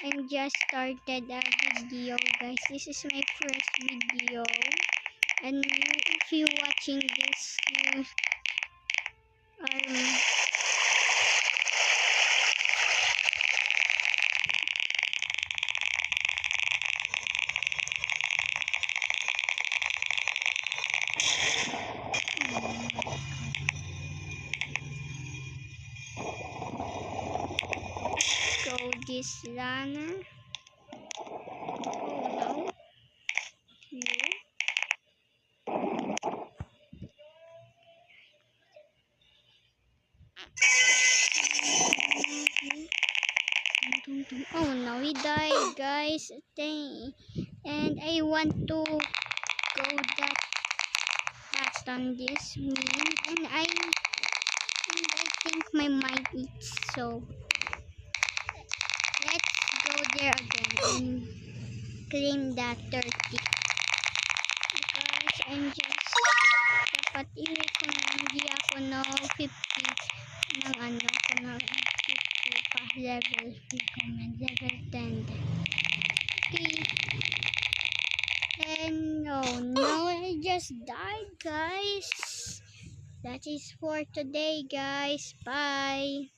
I'm just started a video, guys. This is my first video, and if you watching this, you are so this runner. Oh no, you. Oh no, we died, guys. And I want to go that fast on this win, and I think my mic is so. Let's go there again and claim that 30. Because I'm just dapat ko na hindi ako no 50 ng ano ko na 50 pa level level 10. Okay. And no, I just died, guys. That is for today, guys. Bye.